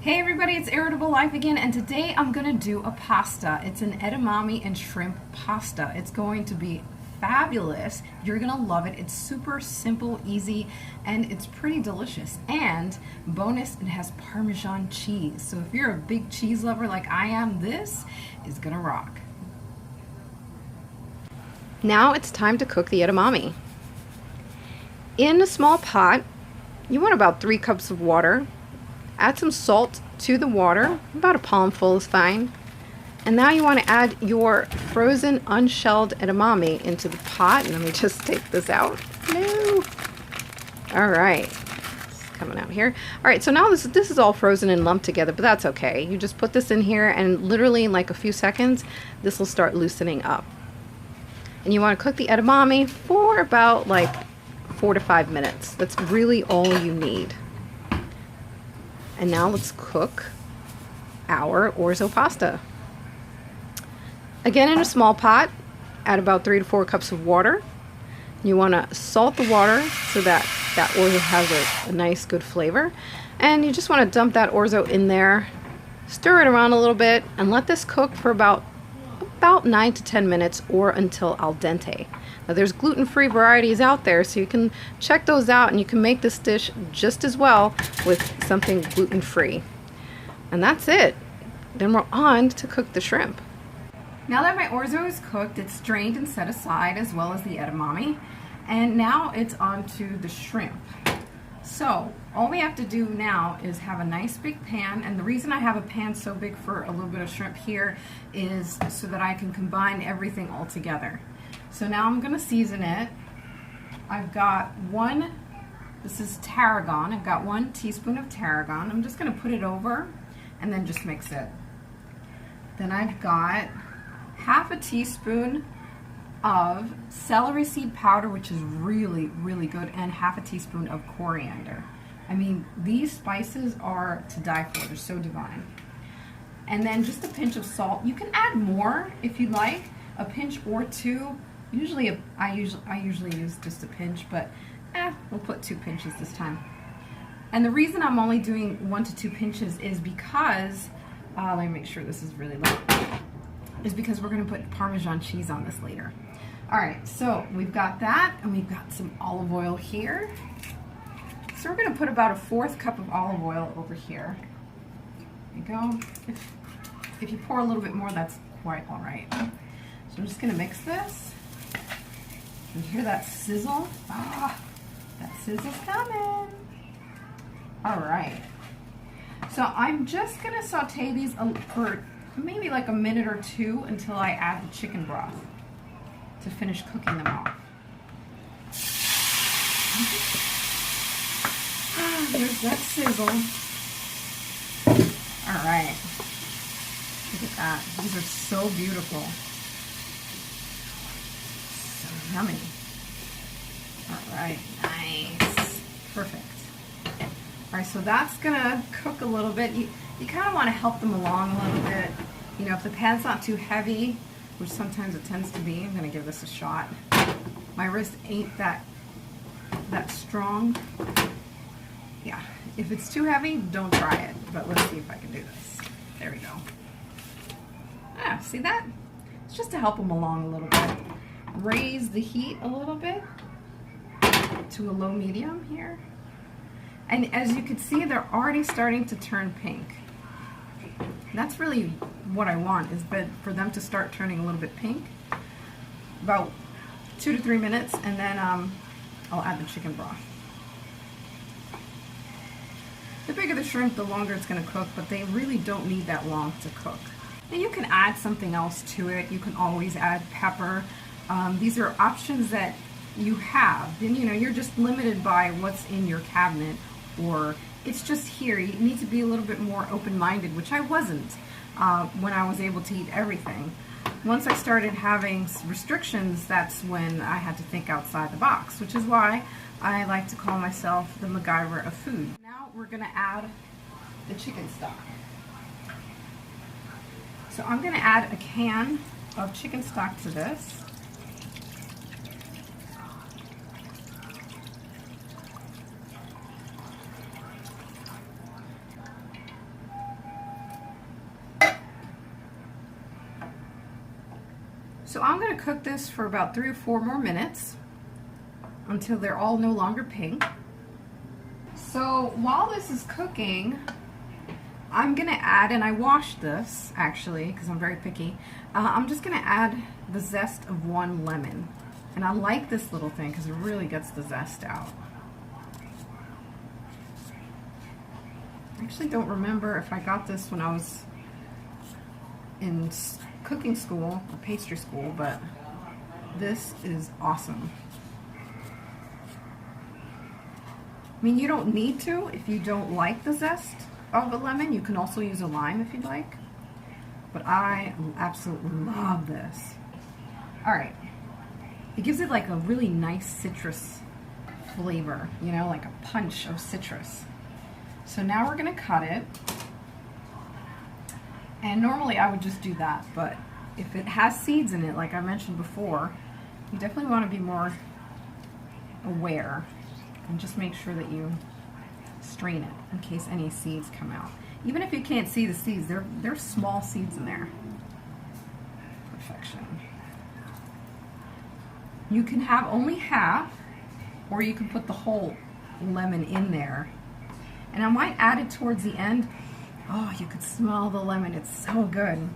Hey everybody, it's Irritable Life again, and today I'm going to do a pasta. It's an edamame and shrimp pasta. It's going to be fabulous. You're going to love it. It's super simple, easy, and it's pretty delicious. And bonus, it has Parmesan cheese. So if you're a big cheese lover like I am, this is going to rock. Now it's time to cook the edamame. In a small pot, you want about 3 cups of water. Add some salt to the water, about a palmful is fine. And now you want to add your frozen unshelled edamame into the pot. And let me just take this out. No. All right, it's coming out here. All right, so now this is all frozen and lumped together, but that's okay. You just put this in here and literally in like a few seconds, this will start loosening up. And you want to cook the edamame for about like 4 to 5 minutes. That's really all you need. And now let's cook our orzo pasta. Again, in a small pot, add about 3 to 4 cups of water. You want to salt the water so that orzo has a nice good flavor. And you just want to dump that orzo in there, stir it around a little bit, and let this cook for about 9 to 10 minutes or until al dente. Now there's gluten-free varieties out there, so you can check those out and you can make this dish just as well with something gluten-free. And that's it. Then we're on to cook the shrimp. Now that my orzo is cooked, it's drained and set aside, as well as the edamame. And now it's on to the shrimp. So all we have to do now is have a nice big pan, and the reason I have a pan so big for a little bit of shrimp here is so that I can combine everything all together. So now I'm going to season it. I've got this is tarragon. I've got 1 teaspoon of tarragon. I'm just going to put it over and then just mix it. Then I've got half a teaspoon of celery seed powder, which is really, really good, and half a teaspoon of coriander. I mean, these spices are to die for. They're so divine. And then just a pinch of salt. You can add more if you like, a pinch or 2. I usually use just a pinch, but we'll put 2 pinches this time. And the reason I'm only doing 1 to 2 pinches is because, let me make sure this is really low, is because we're going to put Parmesan cheese on this later. All right, so we've got that, and we've got some olive oil here. So we're going to put about a 1/4 cup of olive oil over here. There you go. If you pour a little bit more, that's quite all right. So I'm just going to mix this. You hear that sizzle? Ah, that sizzle's coming. All right. So I'm just going to saute these for maybe like a minute or 2 until I add the chicken broth to finish cooking them off. There's that sizzle. All right. Look at that. These are so beautiful. So yummy. All right. Nice. Perfect. All right, so that's gonna cook a little bit. You kind of want to help them along a little bit. You know, if the pan's not too heavy, which sometimes it tends to be, I'm gonna give this a shot. My wrist ain't that strong. Yeah, if it's too heavy, don't try it. But let's see if I can do this. There we go. Ah, see that? It's just to help them along a little bit. Raise the heat a little bit to a low medium here. And as you can see, they're already starting to turn pink. That's really what I want, is for them to start turning a little bit pink. About 2 to 3 minutes, and then I'll add the chicken broth. The bigger the shrimp, the longer it's going to cook, but they really don't need that long to cook. Now you can add something else to it. You can always add pepper. These are options that you have. Then you're just limited by what's in your cabinet, or it's just here. You need to be a little bit more open-minded, which I wasn't when I was able to eat everything. Once I started having restrictions, that's when I had to think outside the box, which is why I like to call myself the MacGyver of food. Now we're going to add the chicken stock. So I'm going to add a can of chicken stock to this. So I'm going to cook this for about 3 or 4 more minutes until they're all no longer pink. So while this is cooking, I'm going to add, and I washed this actually because I'm very picky, I'm just going to add the zest of 1 lemon. And I like this little thing because it really gets the zest out. I actually don't remember if I got this when I was in cooking school or pastry school, but this is awesome. I mean, you don't need to if you don't like the zest of a lemon. You can also use a lime if you'd like, but I absolutely love this. All right, it gives it like a really nice citrus flavor, you know, like a punch of citrus. So now we're gonna cut it. And normally I would just do that, but if it has seeds in it, like I mentioned before, you definitely want to be more aware and just make sure that you strain it in case any seeds come out. Even if you can't see the seeds, they're small seeds in there. Perfection. You can have only half, or you can put the whole lemon in there. And I might add it towards the end. Oh, you could smell the lemon. It's so good.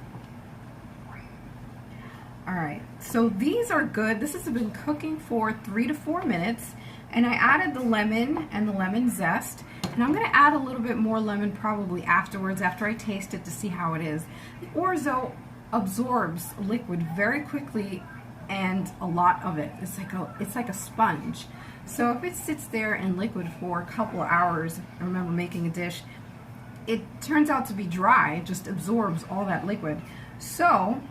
All right, so these are good. This has been cooking for 3 to 4 minutes, and I added the lemon and the lemon zest, and I'm gonna add a little bit more lemon probably afterwards after I taste it to see how it is. The Orzo absorbs liquid very quickly, and a lot of it. It's like a sponge. So if it sits there in liquid for a couple of hours, I remember making a dish, it turns out to be dry. It just absorbs all that liquid. So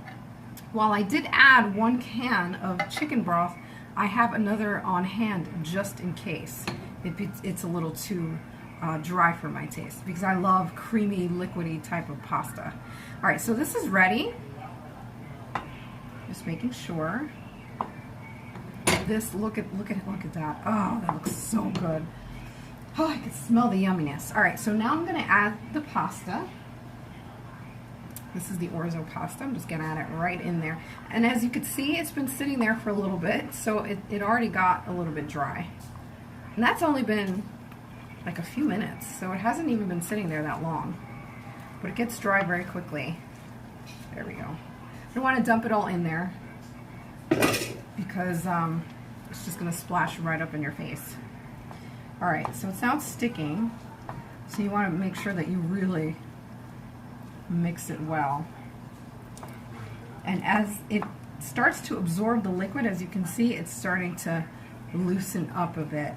while I did add 1 can of chicken broth, I have another on hand just in case if it's a little too dry for my taste, because I love creamy, liquidy type of pasta. All right, so this is ready. Just making sure. This, look at that. Oh, that looks so good. Oh, I can smell the yumminess. All right, so now I'm gonna add the pasta. This is the Orzo pasta. I'm just gonna add it right in there. And as you can see, it's been sitting there for a little bit, so it already got a little bit dry. And that's only been like a few minutes, so it hasn't even been sitting there that long. But it gets dry very quickly. There we go. I don't want to dump it all in there because it's just gonna splash right up in your face. All right, so it's now sticking, so you want to make sure that you really mix it well. And as it starts to absorb the liquid, as you can see, it's starting to loosen up a bit.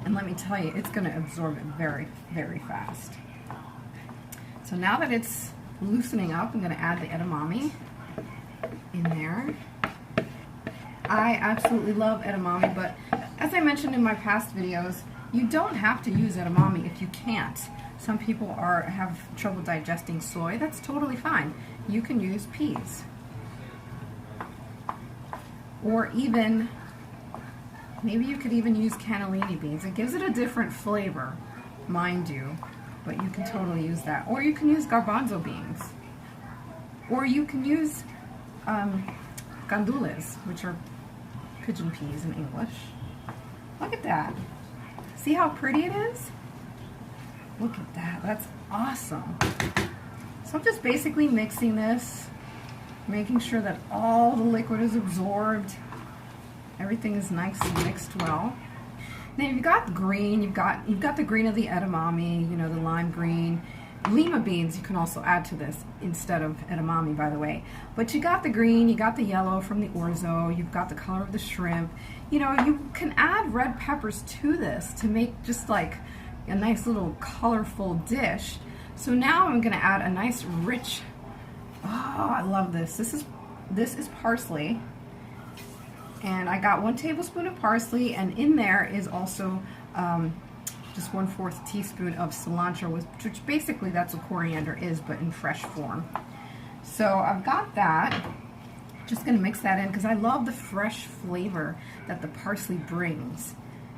And let me tell you, it's going to absorb it very, very fast. So now that it's loosening up, I'm going to add the edamame in there. I absolutely love edamame, but as I mentioned in my past videos, you don't have to use edamame if you can't. Some people have trouble digesting soy. That's totally fine. You can use peas. Or even, maybe you could even use cannellini beans. It gives it a different flavor, mind you, but you can totally use that. Or you can use garbanzo beans. Or you can use gandules, which are pigeon peas in English. Look at that. See how pretty it is? Look at that, that's awesome. So I'm just basically mixing this, making sure that all the liquid is absorbed. Everything is nice and mixed well. Now you've got the green, you've got the green of the edamame, you know, the lime green. Lima beans you can also add to this instead of edamame, by the way. But you got the green, you got the yellow from the Orzo, you've got the color of the shrimp. You know, you can add red peppers to this to make just like a nice little colorful dish. So now I'm gonna add a nice rich, oh, I love this. This is parsley. And I got 1 tablespoon of parsley, and in there is also just 1/4 teaspoon of cilantro, which basically that's what coriander is, but in fresh form. So I've got that. Just gonna mix that in because I love the fresh flavor that the parsley brings.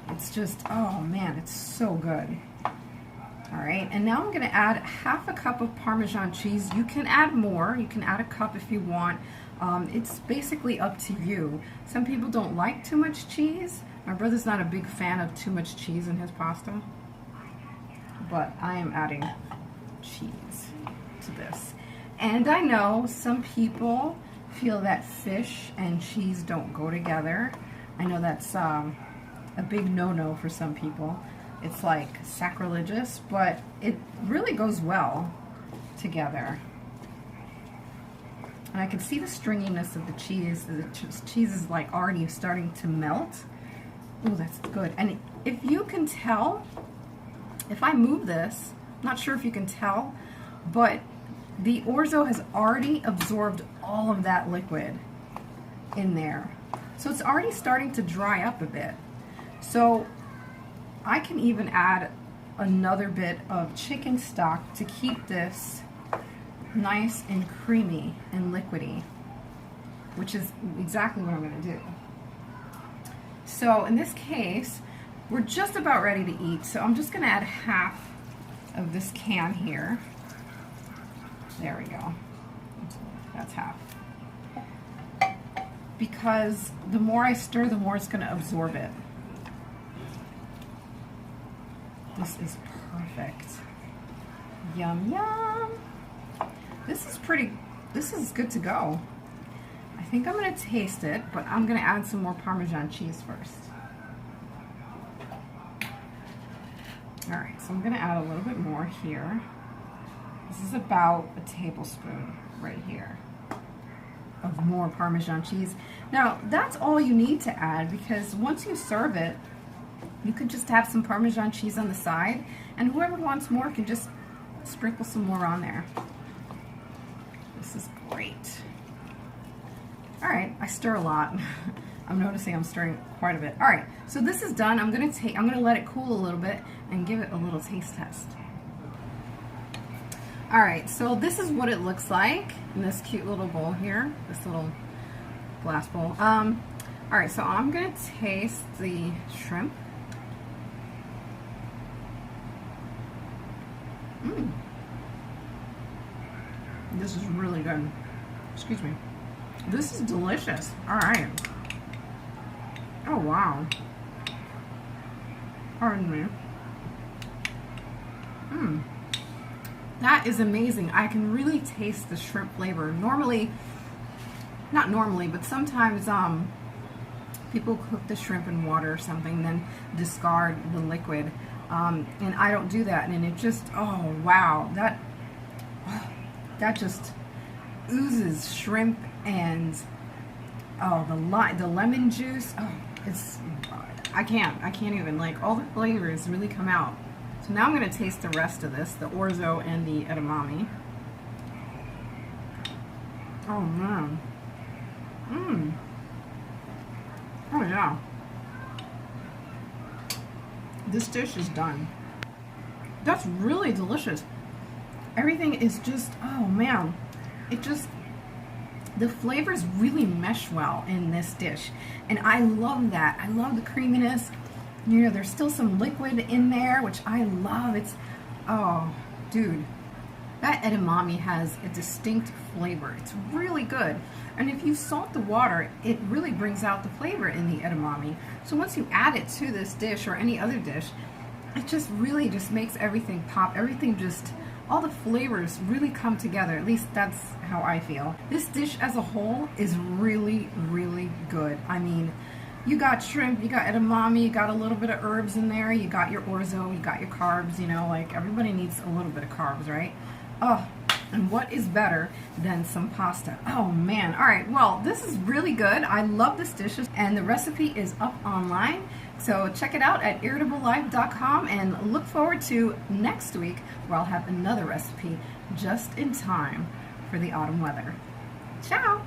It's just, oh man, it's so good. All right, and now I'm gonna add 1/2 cup of Parmesan cheese. You can add more, you can add 1 cup if you want. It's basically up to you. Some people don't like too much cheese. My brother's not a big fan of too much cheese in his pasta, but I am adding cheese to this. And I know some people feel that fish and cheese don't go together. I know that's a big no-no for some people. It's like sacrilegious, but it really goes well together. And I can see the stringiness of the cheese. The cheese is like already starting to melt. Oh, that's good. And if you can tell, if I move this, I'm not sure if you can tell, but the orzo has already absorbed all of that liquid in there. So it's already starting to dry up a bit. So I can even add another bit of chicken stock to keep this nice and creamy and liquidy, which is exactly what I'm going to do. So in this case, we're just about ready to eat. So I'm just going to add half of this can here. There we go. That's half. Because the more I stir, the more it's going to absorb it. This is perfect. Yum, yum. This is good to go. I think I'm going to taste it, but I'm going to add some more Parmesan cheese first. All right, so I'm going to add a little bit more here. This is about a tablespoon right here of more Parmesan cheese. Now, that's all you need to add, because once you serve it, you could just have some Parmesan cheese on the side, and whoever wants more can just sprinkle some more on there. This is great. All right, I stir a lot. I'm noticing I'm stirring quite a bit. All right, so this is done. I'm gonna let it cool a little bit and give it a little taste test. All right, so this is what it looks like in this cute little bowl here, this little glass bowl. All right, so I'm gonna taste the shrimp. This is really good. Excuse me. This is delicious. All right. Oh, wow. Pardon me. That is amazing. I can really taste the shrimp flavor. Normally, not normally, but sometimes people cook the shrimp in water or something, then discard the liquid. And I don't do that. And it just, oh, wow. That just oozes shrimp and the lemon juice. Oh, I can't even, like, all the flavors really come out. So now I'm going to taste the rest of this, the orzo and the edamame. Oh man. Oh yeah. This dish is done. That's really delicious. Everything is just, oh man, the flavors really mesh well in this dish, and I love that. I love the creaminess. You know, there's still some liquid in there, which I love. It's, oh, dude, that edamame has a distinct flavor. It's really good. And if you salt the water, it really brings out the flavor in the edamame. So once you add it to this dish or any other dish, it just really just makes everything pop. Everything just, all the flavors really come together. At least that's how I feel. This dish as a whole is really, really good. I mean, you got shrimp, you got edamame, you got a little bit of herbs in there, you got your orzo, you got your carbs, you know, like everybody needs a little bit of carbs, right? Oh, and what is better than some pasta? Oh man, all right, well, this is really good. I love this dish, and the recipe is up online. So check it out at irritablelife.com, and look forward to next week where I'll have another recipe just in time for the autumn weather. Ciao!